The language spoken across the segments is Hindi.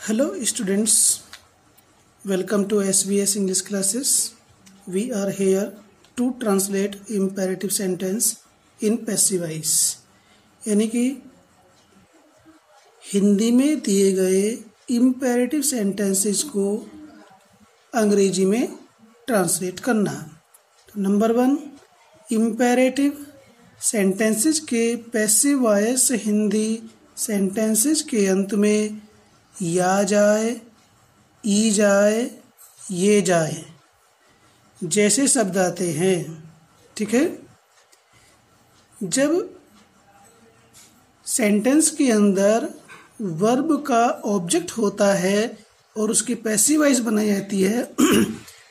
Hello students, welcome to SBS English classes. We are here to translate imperative sentence in passive voice. यानी कि हिंदी में दिए गए imperative sentences को अंग्रेजी में ट्रांसलेट करना। तो नंबर 1, imperative sentences के passive voice हिंदी sentences के अंत में या जाए, ई जाए, ये जाए जैसे शब्द आते हैं। ठीक है, जब सेंटेंस के अंदर वर्ब का ऑब्जेक्ट होता है और उसकी पैसिव वॉइस बनाई जाती है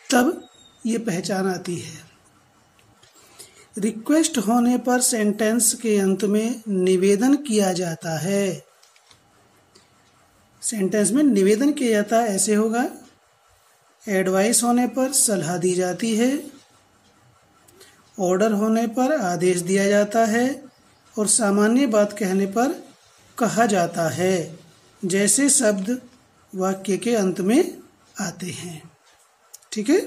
तब ये पहचान आती है। रिक्वेस्ट होने पर सेंटेंस के अंत में निवेदन किया जाता है। सेंटेंस में निवेदन किया जाता है, ऐसे होगा। एडवाइस होने पर सलाह दी जाती है, ऑर्डर होने पर आदेश दिया जाता है और सामान्य बात कहने पर कहा जाता है जैसे शब्द वाक्य के अंत में आते हैं। ठीक है,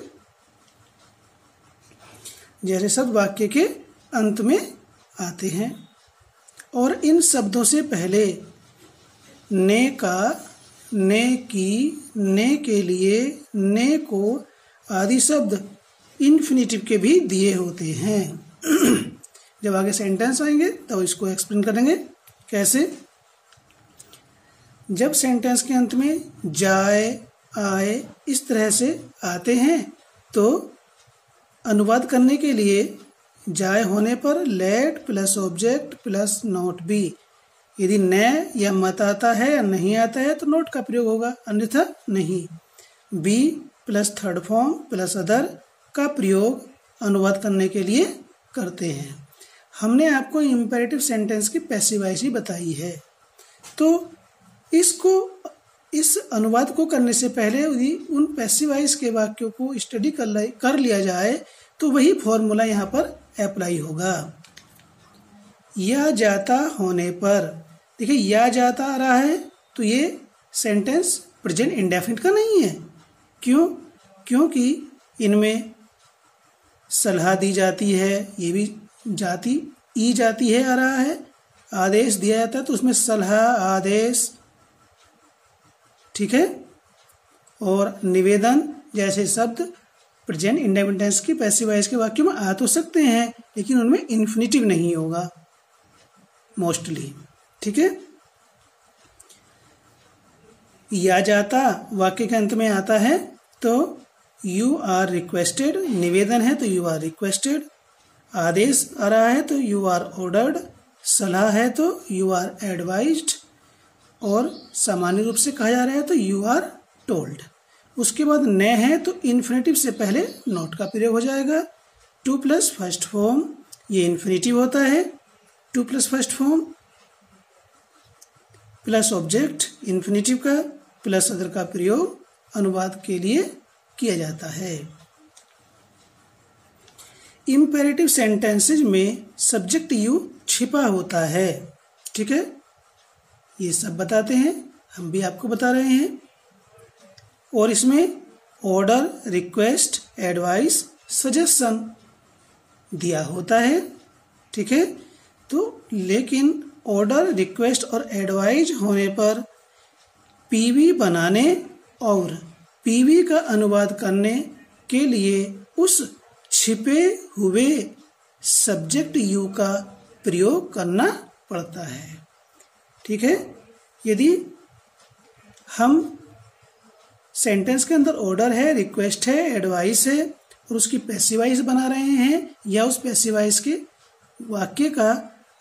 जैसे शब्द वाक्य के अंत में आते हैं और इन शब्दों से पहले ने का, ने की, ने के लिए, ने को आदि शब्द इन्फिनेटिव के भी दिए होते हैं। जब आगे सेंटेंस आएंगे तो इसको एक्सप्लेन करेंगे कैसे। जब सेंटेंस के अंत में जाए, आए इस तरह से आते हैं तो अनुवाद करने के लिए जाए होने पर late plus object plus not be. यदि न या मत आता है या नहीं आता है तो नोट का प्रयोग होगा, अन्यथा नहीं। Be plus third form plus other का प्रयोग अनुवाद करने के लिए करते हैं। हमने आपको इम्पेरेटिव सेंटेंस की पैसिव वॉइस ही बताई है। तो इस अनुवाद को करने से पहले यदि उन पैसिव वॉइस के वाक्यों को स्टडी कर लिया जाए तो वही फॉर्मूला यहाँ पर अप्लाई होगा। या जाता होने पर, देखिए या जाता आ रहा है तो ये सेंटेंस प्रेजेंट इंडेफिनिट का नहीं है। क्यों? क्योंकि इनमें सलाह दी जाती है, ये भी जाती ई जाती है आ रहा है। आदेश दिया जाता है तो उसमें सलाह, आदेश, ठीक है, और निवेदन जैसे शब्द प्रेजेंट इंडेफिनिट टेंस की पैसिव वॉइस के वाक्य में आ तो सकते हैं लेकिन उनमें इन्फिनेटिव नहीं होगा मोस्टली। ठीक है, या जाता वाक्य के अंत में आता है तो यू आर रिक्वेस्टेड, निवेदन है तो यू आर रिक्वेस्टेड, आदेश आ रहा है तो यू आर ऑर्डर्ड, सलाह है तो यू आर एडवाइज्ड और सामान्य रूप से कहा जा रहा है तो यू आर टोल्ड। उसके बाद न है तो इन्फिनेटिव से पहले नॉट का प्रयोग हो जाएगा। टू प्लस फर्स्ट फॉर्म, ये इन्फिनेटिव होता है। Two plus first form plus object infinitive का प्लस अदर का प्रयोग अनुवाद के लिए किया जाता है। इम्पेरेटिव सेंटेंसेज में सब्जेक्ट यू छिपा होता है। ठीक है, ये सब बताते हैं, हम भी आपको बता रहे हैं। और इसमें ऑर्डर, रिक्वेस्ट, एडवाइस, सजेशन दिया होता है। ठीक है, तो लेकिन ऑर्डर, रिक्वेस्ट और एडवाइस होने पर पीवी बनाने और पीवी का अनुवाद करने के लिए उस छिपे हुए सब्जेक्ट यू का प्रयोग करना पड़ता है। ठीक है, यदि हम सेंटेंस के अंदर ऑर्डर है, रिक्वेस्ट है, एडवाइस है और उसकी पैसिव वॉइस बना रहे हैं या उस पैसिव वॉइस के वाक्य का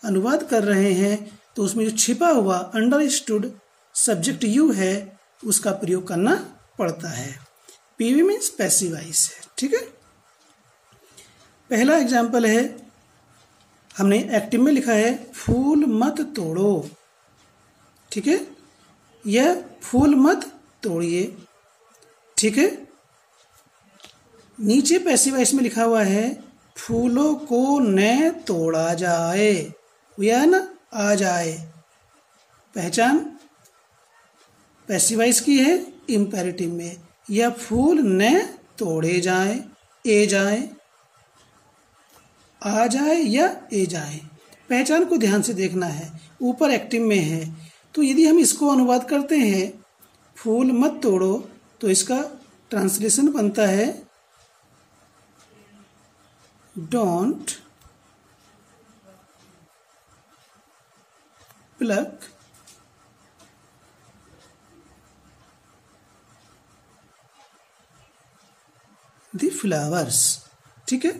अनुवाद कर रहे हैं तो उसमें जो छिपा हुआ अंडरस्टूड सब्जेक्ट यू है उसका प्रयोग करना पड़ता है। पीवी मीन्स पैसिव वॉइस है। ठीक है, पहला एग्जाम्पल है, हमने एक्टिव में लिखा है फूल मत तोड़ो। ठीक है, यह फूल मत तोड़िए। ठीक है, नीचे पैसिव वॉइस में लिखा हुआ है फूलों को न तोड़ा जाए, या ना आ जाए। पहचान पैसिवाइज की है इम्पेरेटिव में, या फूल न तोड़े जाएं, ए जाएं, आ जाए या ए जाए। पहचान को ध्यान से देखना है, ऊपर एक्टिव में है, तो यदि हम इसको अनुवाद करते हैं फूल मत तोड़ो, तो इसका ट्रांसलेशन बनता है डोंट प्लक द फ्लावर्स। ठीक है,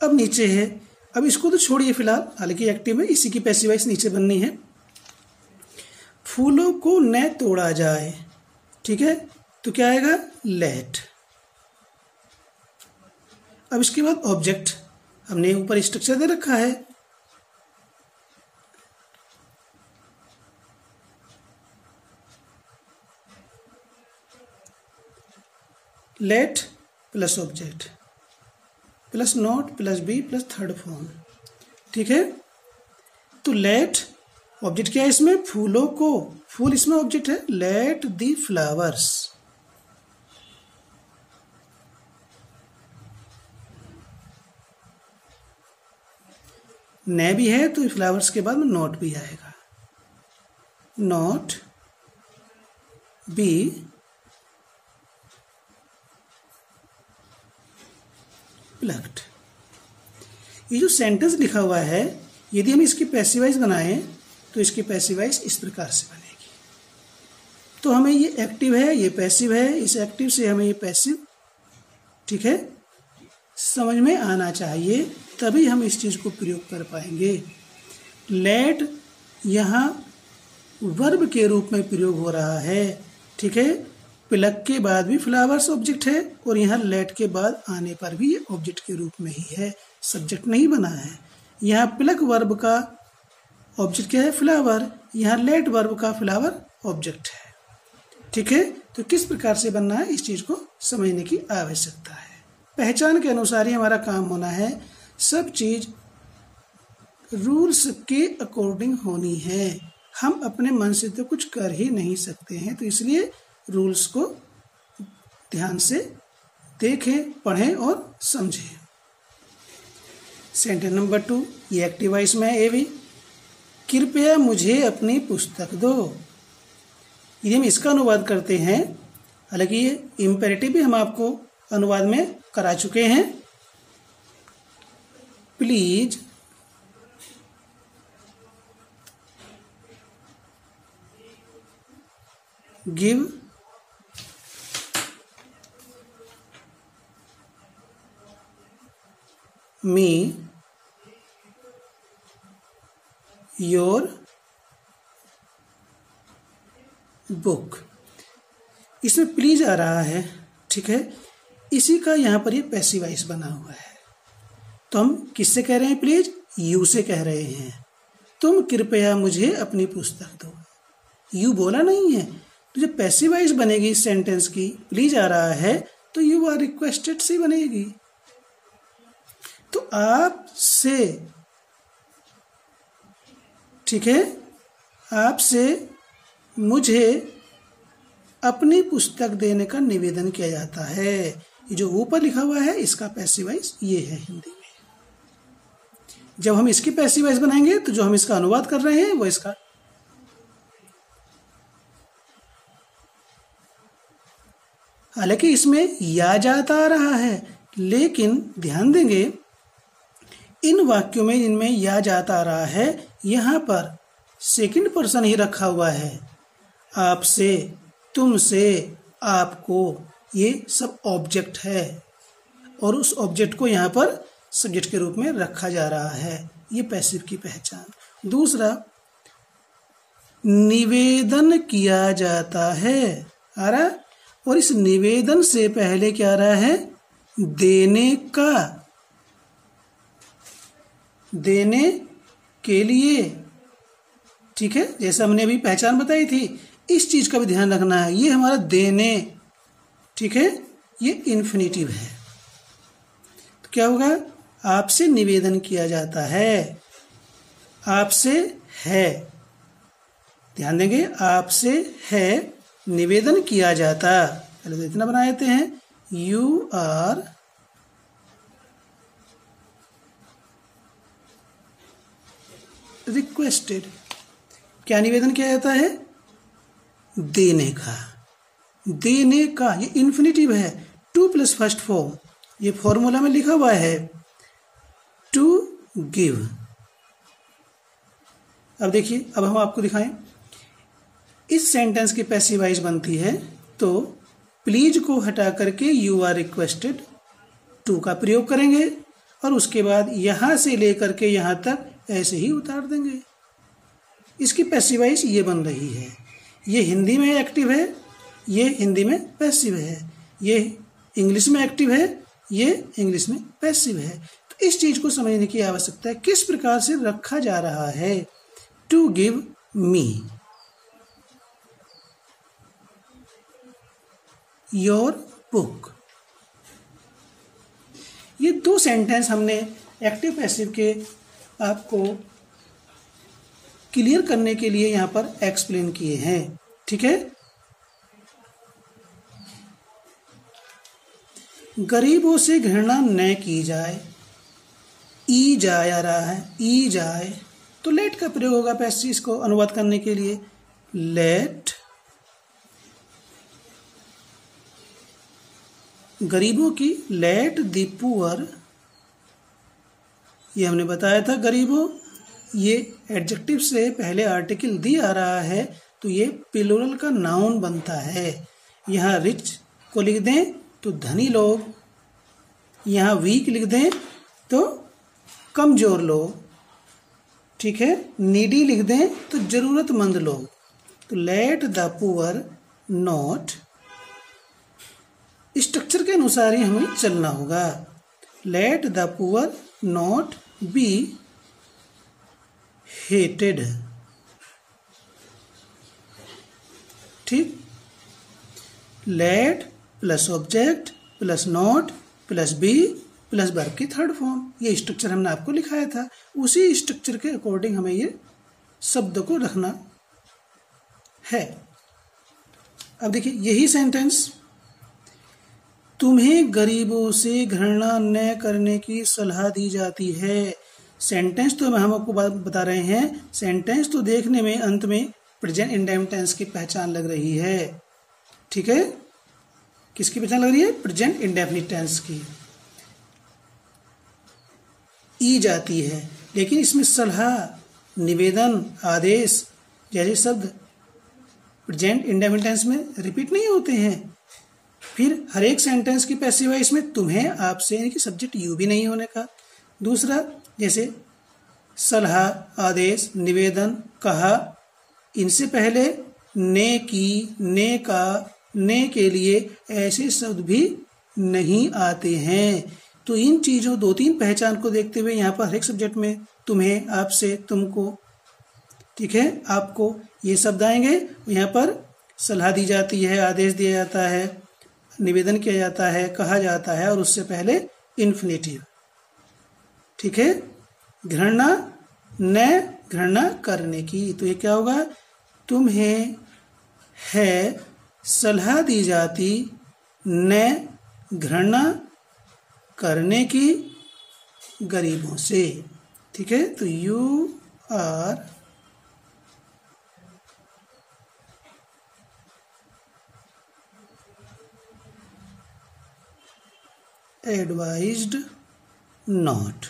अब नीचे है, अब इसको तो छोड़िए फिलहाल, हालांकि एक्टिव है, इसी की पैसिवाइज नीचे बननी है। फूलों को न तोड़ा जाए, ठीक है, तो क्या आएगा लेट। अब इसके बाद ऑब्जेक्ट, हमने ऊपर स्ट्रक्चर दे रखा है, let plus object plus not plus be plus third form. ठीक है, तो लेट ऑब्जेक्ट क्या है इसमें, फूलों को, फूल इसमें ऑब्जेक्ट है, लेट दी फ्लावर्स। न भी है तो फ्लावर्स के बाद में नॉट भी आएगा, नॉट बी प्लक्ड। ये जो सेंटेंस लिखा हुआ है, यदि हम इसकी पैसिवाइज बनाएं तो इसकी पैसिवाइज इस प्रकार से बनेगी। तो हमें ये एक्टिव है, ये पैसिव है, इस एक्टिव से हमें ये पैसिव, ठीक है, समझ में आना चाहिए, तभी हम इस चीज़ को प्रयोग कर पाएंगे। लेट यहाँ वर्ब के रूप में प्रयोग हो रहा है। ठीक है, प्लग के बाद भी फ्लावर्स ऑब्जेक्ट है और यहाँ लेट के बाद आने पर भी ये ऑब्जेक्ट के रूप में ही है, सब्जेक्ट नहीं बना है। यहाँ प्लग वर्ब का ऑब्जेक्ट क्या है, फ्लावर, यहाँ लेट वर्ब का फ्लावर ऑब्जेक्ट है। ठीक है, तो किस प्रकार से बनना है इस चीज़ को समझने की आवश्यकता है। पहचान के अनुसार ही हमारा काम होना है, सब चीज़ रूल्स के अकॉर्डिंग होनी है। हम अपने मन से तो कुछ कर ही नहीं सकते हैं, तो इसलिए रूल्स को ध्यान से देखें, पढ़ें और समझें। सेंटेंस नंबर 2, ये एक्टिव वॉइस में ए भी, कृपया मुझे अपनी पुस्तक दो। यदि हम इसका अनुवाद करते हैं, हालांकि ये इम्पेरेटिव भी हम आपको अनुवाद में करा चुके हैं, please give me your book. इसमें प्लीज आ रहा है, ठीक है, इसी का यहाँ पर ये पैसिव वॉइस बना हुआ है। तो हम किससे कह रहे हैं प्लीज, यू से कह रहे हैं, तुम कृपया मुझे अपनी पुस्तक दो। यू बोला नहीं है, तो जब पैसिव वॉइस बनेगी इस सेंटेंस की, प्लीज आ रहा है, तो यू आर रिक्वेस्टेड से बनेगी। तो आपसे, ठीक है, आपसे मुझे अपनी पुस्तक देने का निवेदन किया जाता है। ये जो ऊपर लिखा हुआ है इसका पैसिव वॉइस ये है हिंदी में। जब हम इसकी पैसिव वॉइस बनाएंगे तो जो हम इसका अनुवाद कर रहे हैं वो इसका, हालांकि इसमें या जाता आ रहा है, लेकिन ध्यान देंगे इन वाक्यों में जिनमें या जाता आ रहा है, यहाँ पर सेकंड पर्सन ही रखा हुआ है। आपसे, तुमसे, आपको, ये सब ऑब्जेक्ट है और उस ऑब्जेक्ट को यहाँ पर सब्जेक्ट के रूप में रखा जा रहा है। ये पैसिव की पहचान। दूसरा, निवेदन किया जाता है आ रहा, और इस निवेदन से पहले क्या आ रहा है, देने का, देने के लिए। ठीक है, जैसा हमने अभी पहचान बताई थी, इस चीज का भी ध्यान रखना है, ये हमारा देने, ठीक है, ये इन्फिनिटिव है। तो क्या होगा, आपसे निवेदन किया जाता है, आपसे है, ध्यान देंगे, आपसे है निवेदन किया जाता। पहले तो इतना बना देते हैं, यू आर रिक्वेस्टेड। क्या निवेदन किया जाता है? देने का। देने का, ये इन्फिनिटिव है, टू प्लस फर्स्ट फॉर्म, ये फॉर्मूला में लिखा हुआ है, टू गिव। अब देखिए, अब हम आपको दिखाएं, इस सेंटेंस की पैसिव वॉइस बनती है तो प्लीज को हटा करके यू आर रिक्वेस्टेड टू का प्रयोग करेंगे और उसके बाद यहां से लेकर के यहां तक ऐसे ही उतार देंगे। इसकी पैसिव वॉइस ये बन रही है। ये हिंदी में एक्टिव है, ये हिंदी में पैसिव है, ये इंग्लिश में एक्टिव है, ये इंग्लिश में पैसिव है। तो इस चीज को समझने की आवश्यकता है, किस प्रकार से रखा जा रहा है। To give me your book. ये दो सेंटेंस हमने एक्टिव पैसिव के आपको क्लियर करने के लिए यहां पर एक्सप्लेन किए हैं। ठीक है, गरीबों से घृणा न की जाए, ई जाए आ रहा है, ई जाए, तो लेट का प्रयोग होगा पैसिव को अनुवाद करने के लिए। लेट गरीबों की, लेट द पुअर, ये हमने बताया था गरीबों, ये एडजेक्टिव से पहले आर्टिकल दी आ रहा है तो ये प्लूरल का नाउन बनता है। यहाँ रिच को लिख दें तो धनी लोग, यहाँ वीक लिख दें तो कमजोर लोग, ठीक है, नीडी लिख दें तो जरूरतमंद लोग। तो let the poor not, structure के अनुसार ही हमें चलना होगा। Let the poor not be hated. ठीक, let plus object plus not plus be plus verb की थर्ड फॉर्म, ये स्ट्रक्चर हमने आपको लिखाया था। उसी स्ट्रक्चर के अकॉर्डिंग हमें ये शब्द को रखना है। अब देखिए, यही सेंटेंस, तुम्हें गरीबों से घृणा न करने की सलाह दी जाती है। सेंटेंस तो हम आपको बता रहे हैं, सेंटेंस तो देखने में अंत में प्रेजेंट इंडेफिनिट टेंस की पहचान लग रही है। ठीक है, किसकी पहचान लग रही है? प्रेजेंट इंडेफिनिट टेंस की। ई जाती है, लेकिन इसमें सलाह, निवेदन, आदेश जैसे शब्द प्रेजेंट इंडेफिनिट टेंस में रिपीट नहीं होते हैं। फिर हर एक सेंटेंस की पैसिव वॉइस में तुम्हें, आपसे, यानी कि सब्जेक्ट यू भी नहीं होने का। दूसरा, जैसे सलाह, आदेश, निवेदन, कहा, इनसे पहले ने की, ने का, ने के लिए ऐसे शब्द भी नहीं आते हैं। तो इन चीज़ों, दो तीन पहचान को देखते हुए यहाँ पर हर एक सब्जेक्ट में तुम्हें, आपसे, तुमको, ठीक है, आपको, ये शब्द आएंगे। यहाँ पर सलाह दी जाती है, आदेश दिया जाता है, निवेदन किया जाता है, कहा जाता है, और उससे पहले इन्फिनेटिव। ठीक है, घृणा न घृणा करने की, तो ये क्या होगा? तुम्हें है सलाह दी जाती न घृणा करने की गरीबों से। ठीक है, तो you are advised not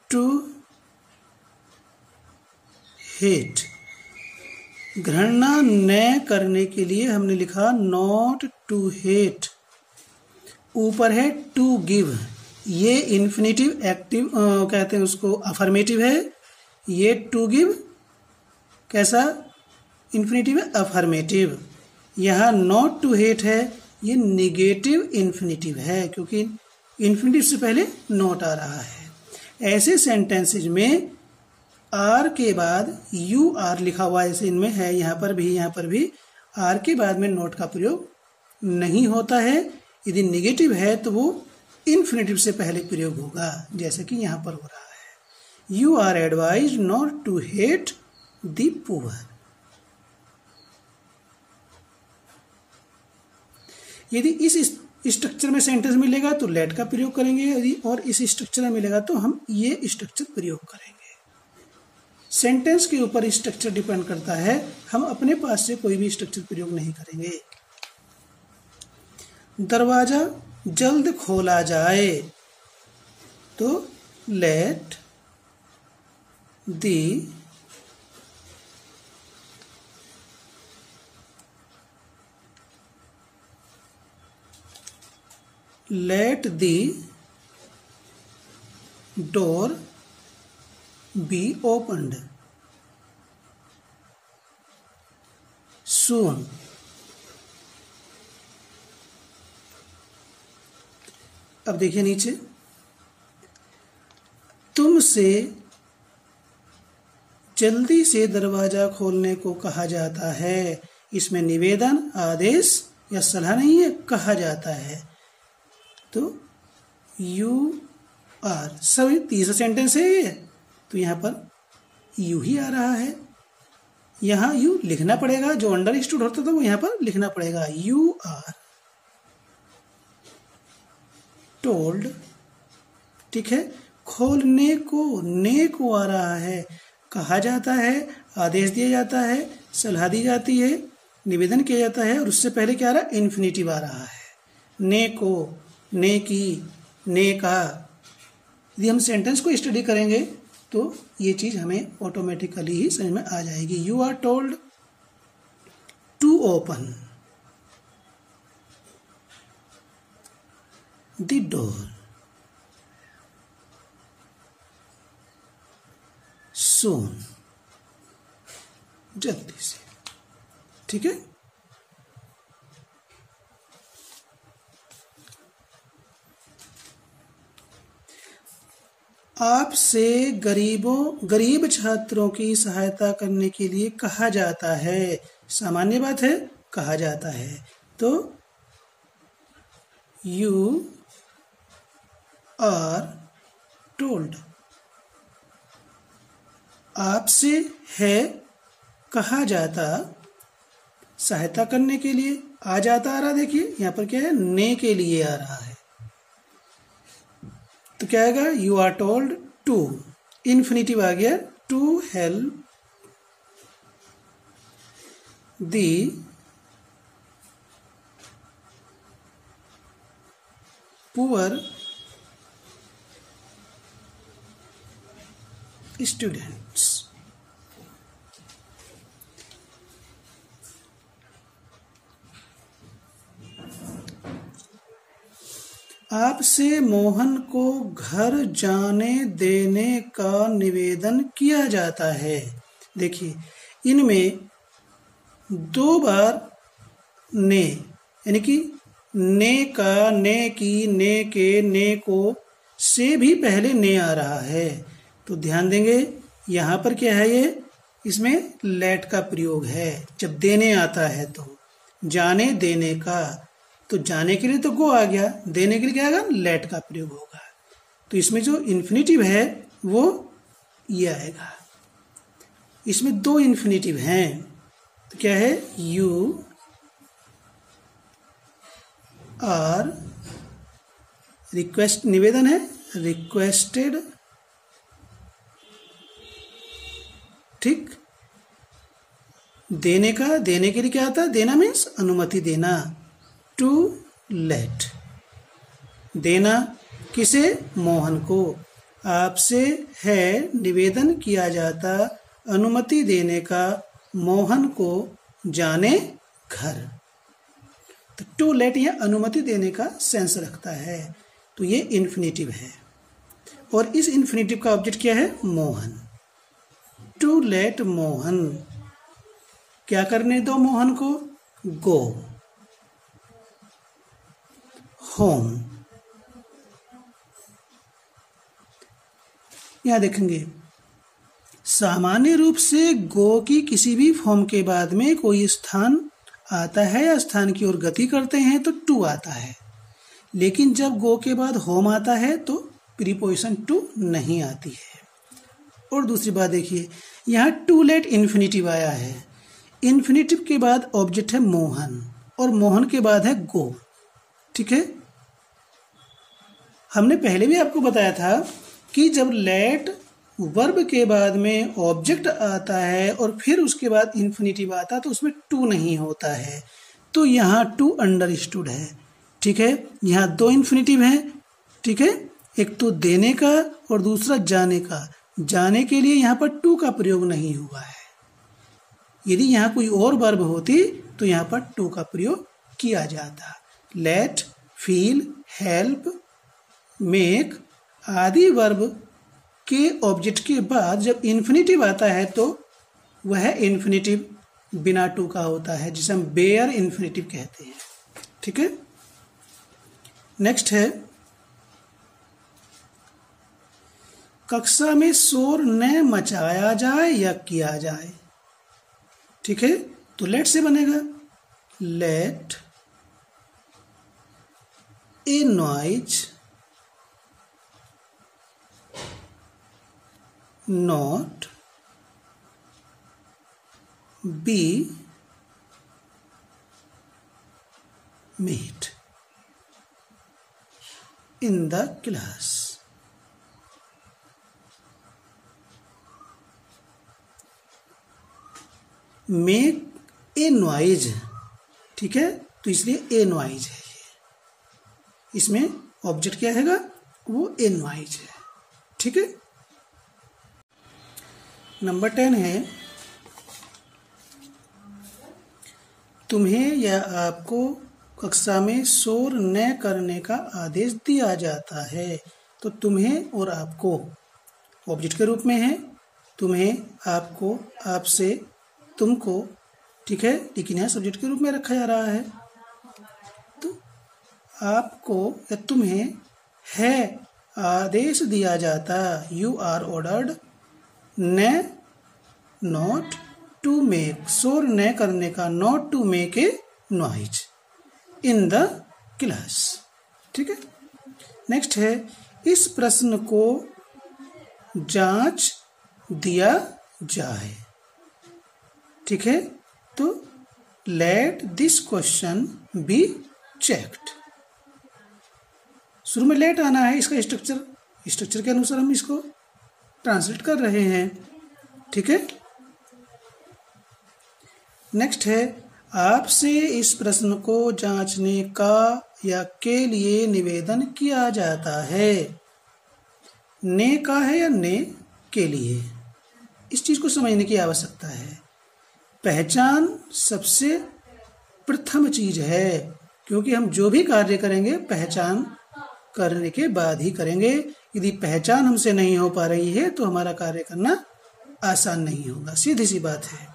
to hate। घृणा न करने के लिए हमने लिखा नॉट टू हेट। ऊपर है टू गिव, ये इन्फिनेटिव एक्टिव कहते हैं उसको, अफर्मेटिव है। ये टू गिव कैसा इन्फिनेटिव है? अफर्मेटिव। यहाँ नॉट टू हेट है, ये निगेटिव इन्फिनेटिव है, क्योंकि इन्फिनेटिव से पहले नॉट आ रहा है। ऐसे सेंटेंसेज में आर के बाद यू आर लिखा हुआ ऐसे इनमें है, यहाँ पर भी आर के बाद में नॉट का प्रयोग नहीं होता है। यदि निगेटिव है तो वो इन्फिनेटिव से पहले प्रयोग होगा, जैसे कि यहाँ पर हो रहा है। You are advised not to hate the poor. यदि इस स्ट्रक्चर में सेंटेंस मिलेगा तो लेट का प्रयोग करेंगे, यदि और इस स्ट्रक्चर में मिलेगा तो हम ये स्ट्रक्चर प्रयोग करेंगे। सेंटेंस के ऊपर स्ट्रक्चर डिपेंड करता है, हम अपने पास से कोई भी स्ट्रक्चर प्रयोग नहीं करेंगे। दरवाजा जल्द खोला जाए तो let the door be opened soon. अब देखिए नीचे, तुमसे जल्दी से दरवाजा खोलने को कहा जाता है। इसमें निवेदन, आदेश या सलाह नहीं है, कहा जाता है। तो यू आर, सभी तीसरा सेंटेंस है ये, तो यहाँ पर यू ही आ रहा है। यहाँ यू लिखना पड़ेगा, जो अंडरस्टूड होता था वो यहाँ पर लिखना पड़ेगा। यू आर टोल्ड, ठीक है। खोलने को, ने को आ रहा है, कहा जाता है, आदेश दिया जाता है, सलाह दी जाती है, निवेदन किया जाता है, और उससे पहले क्या आ रहा है, इन्फिनेटिव आ रहा है। ने को, ने की, ने का। यदि हम सेंटेंस को स्टडी करेंगे तो ये चीज हमें ऑटोमेटिकली ही समझ में आ जाएगी। You are told to open the door soon, जल्दी से, ठीक है। आपसे गरीब छात्रों की सहायता करने के लिए कहा जाता है। सामान्य बात है, कहा जाता है। तो यू आर टोल्ड, आपसे है, कहा जाता, सहायता करने के लिए, आ जाता आ रहा, देखिए यहां पर क्या है, ने के लिए आ रहा है। तो क्या आएगा, you are told to, infinitive आ गया, to help the poor students. आपसे मोहन को घर जाने देने का निवेदन किया जाता है। देखिए इनमें दो बार ने, यानी कि ने का, ने की, ने के, ने को, से भी पहले ने आ रहा है। तो ध्यान देंगे यहाँ पर क्या है, ये इसमें लेट का प्रयोग है। जब देने आता है तो जाने देने का, तो जाने के लिए तो गो आ गया, देने के लिए क्या आएगा, लेट का प्रयोग होगा। तो इसमें जो इन्फिनेटिव है वो ये आएगा। इसमें दो इन्फिनेटिव हैं, तो क्या है, यू आर रिक्वेस्ट, निवेदन है, रिक्वेस्टेड, ठीक। देने का, देने के लिए क्या आता है, देना मीन्स अनुमति देना, टू लेट, देना किसे, मोहन को। आपसे है, निवेदन किया जाता, अनुमति देने का, मोहन को जाने घर। तो टू लेट यह अनुमति देने का सेंस रखता है, तो ये इन्फिनेटिव है। और इस इन्फिनेटिव का ऑब्जेक्ट क्या है, मोहन। टू लेट मोहन, क्या करने दो मोहन को, गो होम। यहां देखेंगे सामान्य रूप से गो की किसी भी फॉर्म के बाद में कोई स्थान आता है या स्थान की ओर गति करते हैं तो टू आता है, लेकिन जब गो के बाद होम आता है तो प्रीपोजिशन टू नहीं आती है। और दूसरी बात देखिए, यहाँ टू लेट इन्फिनेटिव आया है, इन्फिनेटिव के बाद ऑब्जेक्ट है मोहन और मोहन के बाद है गो, ठीक है। हमने पहले भी आपको बताया था कि जब लेट वर्ब के बाद में ऑब्जेक्ट आता है और फिर उसके बाद इन्फिनिटिव आता है तो उसमें टू नहीं होता है, तो यहाँ टू अंडरस्टूड है। ठीक है, यहाँ दो इन्फिनिटिव हैं। ठीक है, एक तो देने का और दूसरा जाने का। जाने के लिए यहाँ पर टू का प्रयोग नहीं हुआ है। यदि यहाँ कोई और वर्ब होती तो यहाँ पर टू का प्रयोग किया जाता। लेट, फील, हेल्प, मेक आदि वर्ब के ऑब्जेक्ट के बाद जब इन्फिनिटिव आता है तो वह इन्फिनिटिव बिना टू का होता है, जिसे हम बेयर इन्फिनिटिव कहते हैं। ठीक है, नेक्स्ट है कक्षा में शोर न मचाया जाए या किया जाए। ठीक है, तो लेट से बनेगा let a noise not be made in the class। Make a noise, ठीक है, तो इसलिए ए नॉइज है ये। इसमें ऑब्जेक्ट क्या हैगा, वो ए नॉइज है। ठीक है, नंबर 10 है तुम्हें या आपको कक्षा में शोर न करने का आदेश दिया जाता है। तो तुम्हें और आपको ऑब्जेक्ट के रूप में है, तुम्हें, आपको, आपसे, तुमको। ठीक है, लेकिन यहाँ सब्जेक्ट के रूप में रखा जा रहा है। तो आपको या तुम्हें है आदेश दिया जाता, यू आर ऑर्डर्ड न नॉट टू मेक, शोर न करने का, not to make a noise in the class. ठीक है, नेक्स्ट है इस प्रश्न को जांच दिया जाए। ठीक है, तो let this question be checked. शुरू में लेट आना है, इसका स्ट्रक्चर के अनुसार हम इसको ट्रांसलेट कर रहे हैं। ठीक है, नेक्स्ट है आपसे इस प्रश्न को जांचने का या के लिए निवेदन किया जाता है। ने का है या ने के लिए, इस चीज को समझने की आवश्यकता है। पहचान सबसे प्रथम चीज है, क्योंकि हम जो भी कार्य करेंगे पहचान करने के बाद ही करेंगे। यदि पहचान हमसे नहीं हो पा रही है तो हमारा कार्य करना आसान नहीं होगा, सीधी सी बात है।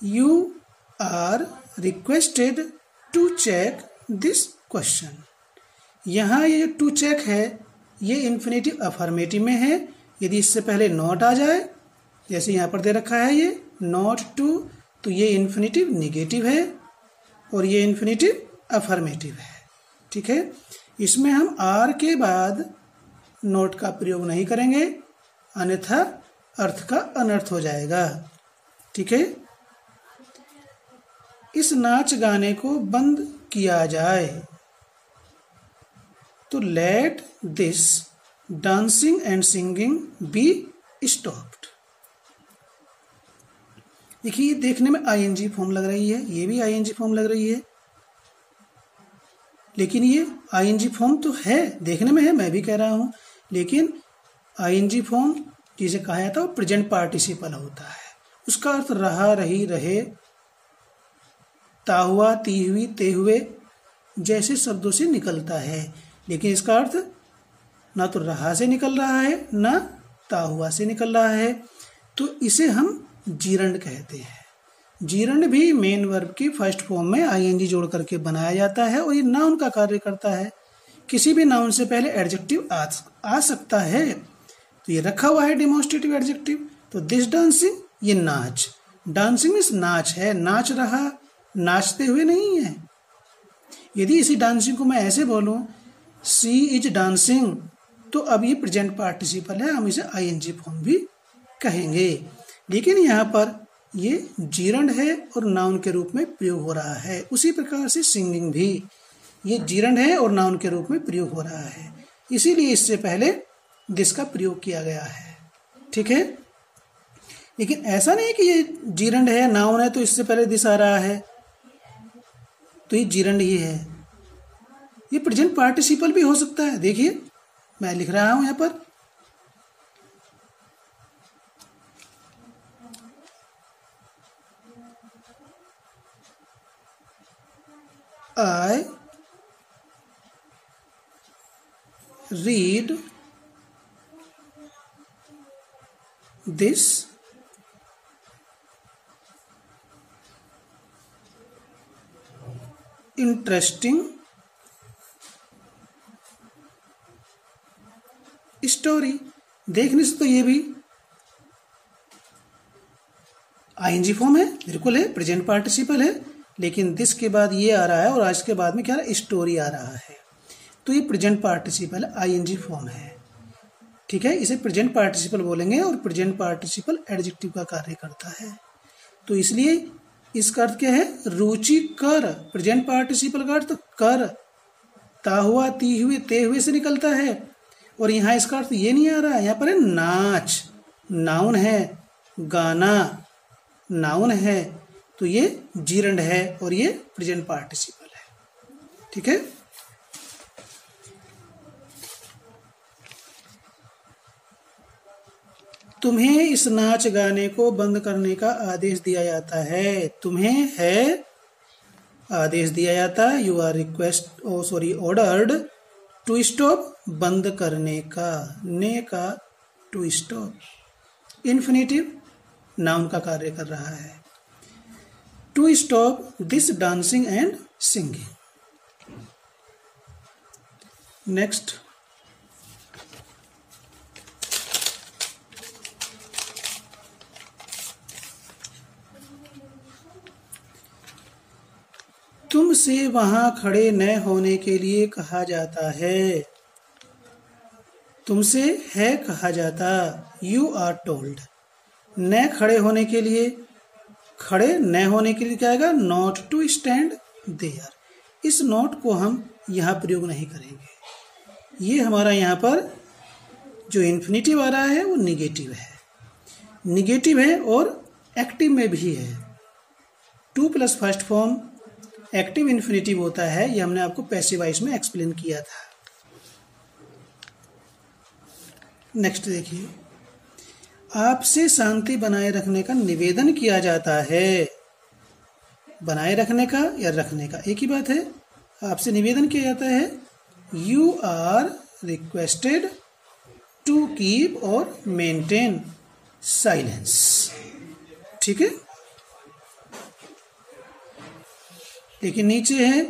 You are requested to check this question. यहाँ ये टू चेक है, ये इन्फिनेटिव अफर्मेटिव में है। यदि इससे पहले नॉट आ जाए, जैसे यहाँ पर दे रखा है ये नॉट टू, तो ये इन्फिनेटिव निगेटिव है और ये इन्फिनेटिव अफर्मेटिव है। ठीक है, इसमें हम आर के बाद नोट का प्रयोग नहीं करेंगे, अन्यथा अर्थ का अनर्थ हो जाएगा। ठीक है, इस नाच गाने को बंद किया जाए। तो let this dancing and singing be stopped. देखिए, देखने में आईएनजी फॉर्म लग रही है, ये भी आईएनजी फॉर्म लग रही है, लेकिन ये आईएनजी फॉर्म तो है, देखने में है, मैं भी कह रहा हूं, लेकिन आईएनजी फॉर्म जिसे कहा जाता है वो प्रेजेंट पार्टिसिपल होता है। उसका अर्थ रहा, रही, रहे, ता हुआ, ती हुई, ते हुए जैसे शब्दों से निकलता है, लेकिन इसका अर्थ ना तो रहा से निकल रहा है ना ता हुआ से निकल रहा है। तो इसे हम जीरंड कहते हैं। जीरंड भी मेन वर्ब की फर्स्ट फॉर्म में आईएनजी जोड़ करके बनाया जाता है और ये नाउन का कार्य करता है। किसी भी नाउन से पहले एडजेक्टिव आ सकता है, तो ये रखा हुआ है डेमोन्स्ट्रेटिव एडजेक्टिव। तो दिस डांसिंग, ये नाच, डांसिंग मीन्स नाच है, नाच रहा, नाचते हुए नहीं है। यदि इसी डांसिंग को मैं ऐसे बोलूं सी इज डांसिंग, तो अब ये प्रेजेंट पार्टिसिपल है, हम इसे आईएनजी फॉर्म भी कहेंगे। लेकिन यहाँ पर ये जीरंड है और नाउन के रूप में प्रयोग हो रहा है। उसी प्रकार से सिंगिंग भी, ये जीरंड है और नाउन के रूप में प्रयोग हो रहा है, इसीलिए इससे पहले दिस का प्रयोग किया गया है। ठीक है, लेकिन ऐसा नहीं कि ये जीरंड है, नाउन है तो इससे पहले दिस आ रहा है, तो ये जीरंड ही है। ये प्रेजेंट पार्टिसिपल भी हो सकता है। देखिए मैं लिख रहा हूं यहां पर, I read this interesting story. देखने से तो ये भी आईएनजी फॉर्म है, बिल्कुल है, प्रेजेंट पार्टिसिपल है, लेकिन दिस के बाद ये आ रहा है और आज के बाद में क्या आ रहा है, स्टोरी आ रहा है, तो ये प्रेजेंट पार्टिसिपल आईएनजी फॉर्म है। ठीक है, इसे प्रेजेंट पार्टिसिपल बोलेंगे और प्रेजेंट पार्टिसिपल एडजेक्टिव का कार्य करता है, तो इसलिए इसका अर्थ क्या है, रुचि कर। प्रेजेंट पार्टिसिपल का अर्थ कर, ता हुआ, ती हुए, ते हुए से निकलता है, और यहाँ इसका अर्थ ये नहीं आ रहा है, यहाँ पर है नाच, नाउन है, गाना नाउन है, तो ये जीरंड है और ये प्रेजेंट पार्टिसिपल है। ठीक है, तुम्हें इस नाच गाने को बंद करने का आदेश दिया जाता है। तुम्हें है आदेश दिया जाता है, you are request ordered to stop, बंद करने का, ने का टू स्टॉप, इन्फिनेटिव नाउन का कार्य कर रहा है। To stop this dancing and singing. Next, तुमसे वहां खड़े न होने के लिए कहा जाता है। तुमसे है कहा जाता, यू आर टोल्ड। न खड़े होने के लिए, खड़े न होने के लिए क्या आएगा, नॉट टू स्टैंड देयर। इस नॉट को हम यहाँ प्रयोग नहीं करेंगे, ये हमारा यहाँ पर जो इन्फिनेटिव आ रहा है वो निगेटिव है, निगेटिव है और एक्टिव में भी है। Two plus first form active infinitive होता है, ये हमने आपको पैसिव वॉइस में एक्सप्लेन किया था। नेक्स्ट देखिए, आपसे शांति बनाए रखने का निवेदन किया जाता है। बनाए रखने का या रखने का एक ही बात है। आपसे निवेदन किया जाता है, you are requested to keep और मेंटेन साइलेंस। ठीक है, लेकिन नीचे है,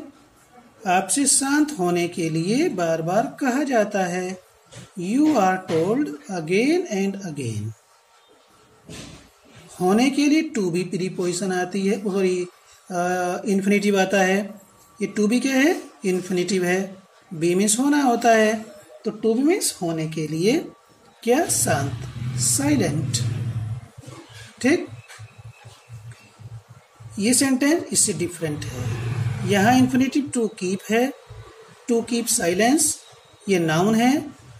आपसे शांत होने के लिए बार बार कहा जाता है, you are told again and again. होने के लिए टू बी प्रीपोजिशन आती है, सॉरी इन्फिनेटिव आता है। ये टू बी क्या है, इन्फिनेटिव है, बी मीन्स होना होता है, तो टू बी मीन्स होने के लिए क्या, शांत, साइलेंट। ठीक, ये सेंटेंस इससे डिफरेंट है। यहाँ इन्फिनेटिव टू कीप है, टू कीप साइलेंस ये नाउन है,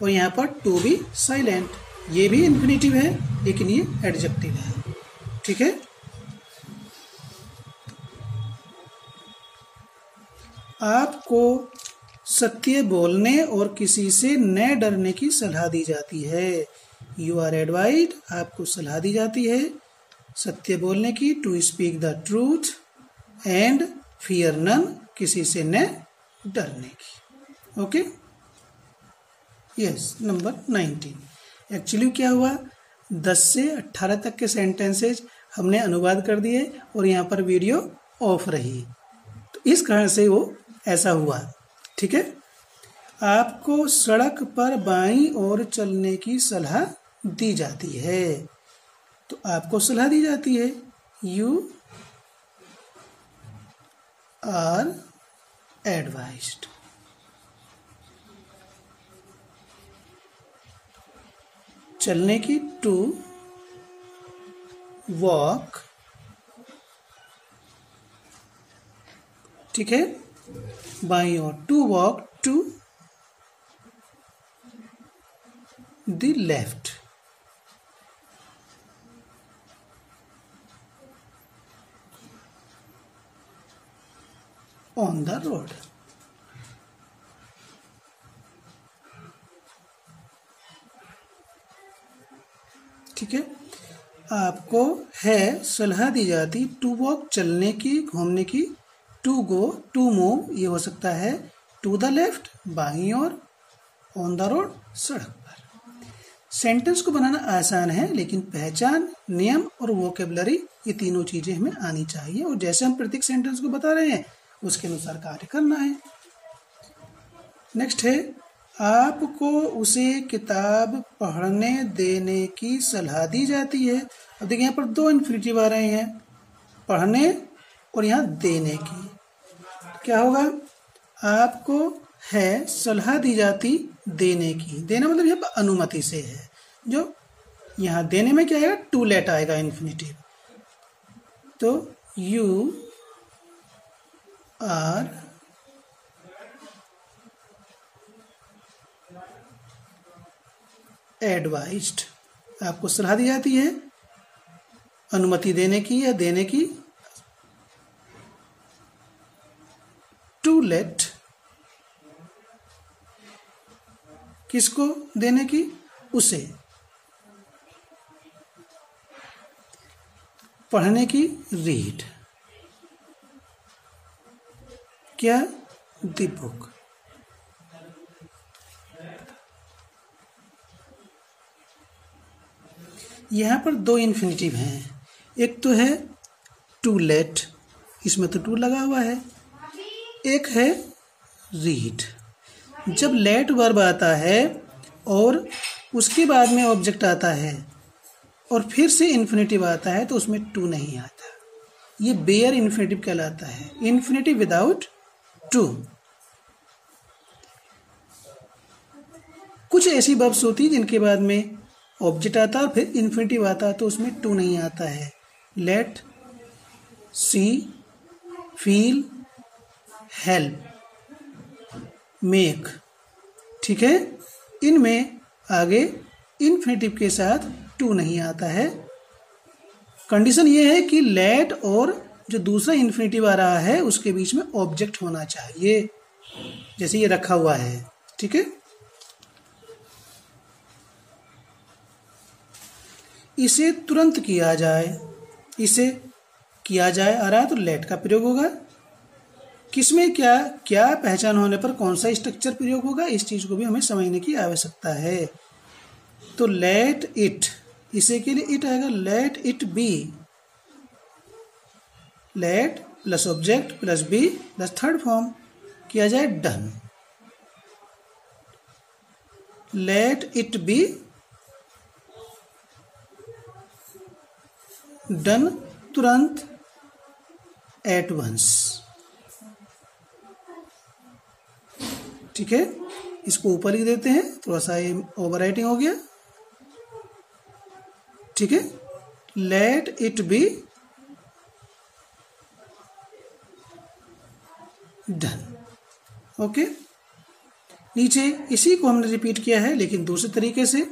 और यहाँ पर टू बी साइलेंट ये भी इन्फिनेटिव है, लेकिन ये एडजेक्टिव है। ठीक है, आपको सत्य बोलने और किसी से न डरने की सलाह दी जाती है। यू आर एडवाइज्ड, आपको सलाह दी जाती है सत्य बोलने की, to speak the truth and fear none, किसी से न डरने की। Okay, yes, number 19। एक्चुअली क्या हुआ, 10 से 18 तक के सेंटेंसेज हमने अनुवाद कर दिए और यहाँ पर वीडियो ऑफ रही, तो इस कारण से वो ऐसा हुआ। ठीक है, आपको सड़क पर बाईं ओर चलने की सलाह दी जाती है, तो आपको सलाह दी जाती है, यू आर एडवाइज्ड। चलने की, टू वॉक। ठीक है, बाईं ओर, to walk to the left, on the road. ठीक है, आपको है सलाह दी जाती टू वॉक चलने की, घूमने की, टू गो टू मूव ये हो सकता है टू द लेफ्ट बाईं ओर, ऑन द रोड सड़क पर। सेंटेंस को बनाना आसान है, लेकिन पहचान, नियम और वोकेबलरी ये तीनों चीजें हमें आनी चाहिए, और जैसे हम प्रत्येक सेंटेंस को बता रहे हैं उसके अनुसार कार्य करना है। नेक्स्ट है, आपको उसे किताब पढ़ने देने की सलाह दी जाती है। अब देखिए यहाँ पर दो इन्फिनेटिव आ रहे हैं, पढ़ने और यहाँ देने की। क्या होगा, आपको है सलाह दी जाती देने की, देना मतलब यहाँ पर अनुमति से है, जो यहाँ देने में क्या आएगा, टू लेट आएगा इन्फिनेटिव। तो यू आर एडवाइज्ड, आपको सलाह दी जाती है अनुमति देने की या देने की, टू लेट, किसको देने की, उसे, पढ़ने की, रीड, क्या, द बुक। यहाँ पर दो इन्फिनेटिव हैं, एक तो है टू लेट, इसमें तो टू लगा हुआ है, एक है रीड। जब लेट वर्ब आता है और उसके बाद में ऑब्जेक्ट आता है और फिर से इन्फिनेटिव आता है तो उसमें टू नहीं आता, ये बेयर इन्फिनेटिव कहलाता है, इन्फिनेटिव विदाउट टू। कुछ ऐसी वर्ब्स होती जिनके बाद में ऑब्जेक्ट आता है और फिर इन्फिनेटिव आता है तो उसमें टू नहीं आता है, लेट, सी, फील, हेल्प, मेक। ठीक है, इनमें आगे इन्फिनेटिव के साथ टू नहीं आता है। कंडीशन ये है कि लेट और जो दूसरा इन्फिनेटिव आ रहा है उसके बीच में ऑब्जेक्ट होना चाहिए, जैसे ये रखा हुआ है। ठीक है, इसे तुरंत किया जाए, इसे किया जाए आ रहा है तो लेट का प्रयोग होगा। किसमें क्या क्या पहचान होने पर कौन सा स्ट्रक्चर प्रयोग होगा, इस चीज को भी हमें समझने की आवश्यकता है। तो लेट इट, इसे के लिए इट आएगा, let it be, let plus object plus be plus third form किया जाए done, let it be done, तुरंत, एट वंस। ठीक है, इसको ऊपर लिख देते हैं, थोड़ा सा ये ओवर राइटिंग हो गया। ठीक है, late it be done. Okay, नीचे इसी को हमने रिपीट किया है लेकिन दूसरे तरीके से।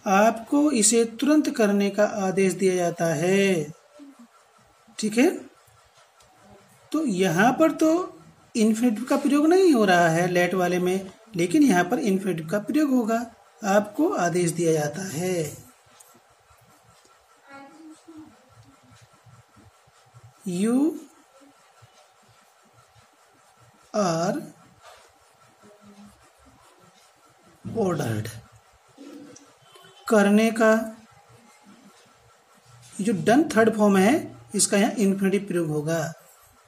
आपको इसे तुरंत करने का आदेश दिया जाता है। ठीक है, तो यहां पर तो इन्फिनेटिव का प्रयोग नहीं हो रहा है लेट वाले में, लेकिन यहां पर इन्फिनेटिव का प्रयोग होगा, आपको आदेश दिया जाता है। यू आर ऑर्डर्ड, करने का, जो डन थर्ड फॉर्म है इसका यहाँ इन्फिनेटिव प्रयोग होगा,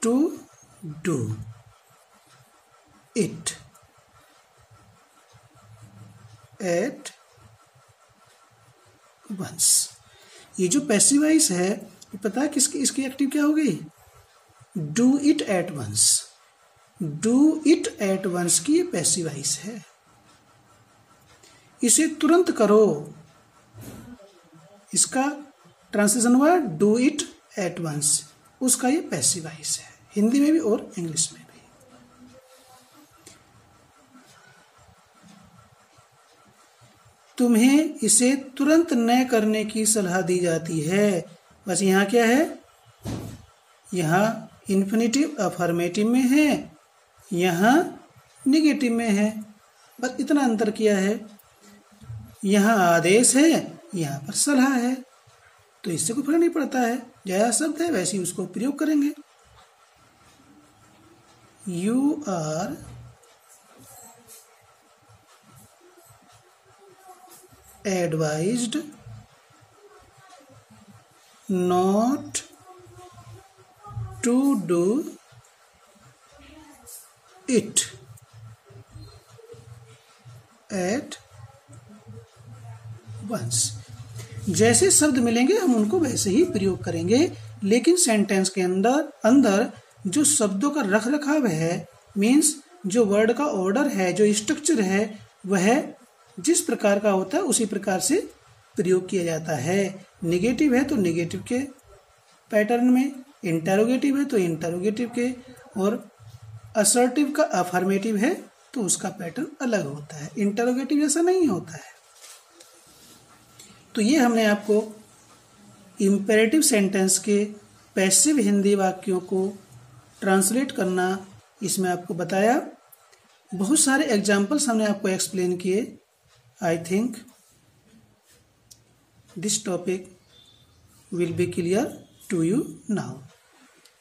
to do it at once. ये जो पैसिव वॉइस है ये पता है किसकी, इसकी एक्टिव क्या होगी, do it at once, do it at once की ये पैसिव वॉइस है। इसे तुरंत करो, इसका ट्रांसलेशन हुआ डू इट एट वंस, उसका ये पैसिव वॉइस है, हिंदी में भी और इंग्लिश में भी। तुम्हें इसे तुरंत न करने की सलाह दी जाती है। बस यहाँ क्या है, यहाँ इन्फिनेटिव अफर्मेटिव में है, यहाँ निगेटिव में है, बस इतना अंतर किया है। यहाँ आदेश है, यहाँ पर सलाह है, तो इससे कोई फर्क नहीं पड़ता है। जैसा शब्द है वैसे ही उसको प्रयोग करेंगे। You are advised not to do it at once. जैसे शब्द मिलेंगे हम उनको वैसे ही प्रयोग करेंगे, लेकिन सेंटेंस के अंदर जो शब्दों का रख रखाव है, मीन्स जो वर्ड का ऑर्डर है, जो स्ट्रक्चर है, वह जिस प्रकार का होता है उसी प्रकार से प्रयोग किया जाता है। निगेटिव है तो निगेटिव के पैटर्न में, इंटरोगेटिव है तो इंटरोगेटिव के, और असर्टिव का अफर्मेटिव है तो उसका पैटर्न अलग होता है। इंटरोगेटिव जैसा नहीं होता है। तो ये हमने आपको इम्पेरेटिव सेंटेंस के पैसिव हिंदी वाक्यों को ट्रांसलेट करना इसमें आपको बताया। बहुत सारे एग्जाम्पल्स हमने आपको एक्सप्लेन किए। I think this topic will be clear to you now.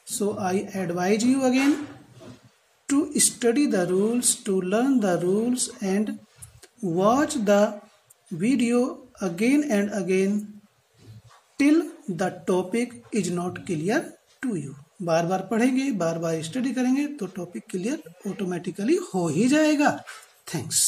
So I advise you again to study the rules, to learn the rules and watch the video again and again till the topic is not clear to you। बार बार पढ़ेंगे, बार बार स्टडी करेंगे तो टॉपिक क्लियर ऑटोमेटिकली हो ही जाएगा। थैंक्स।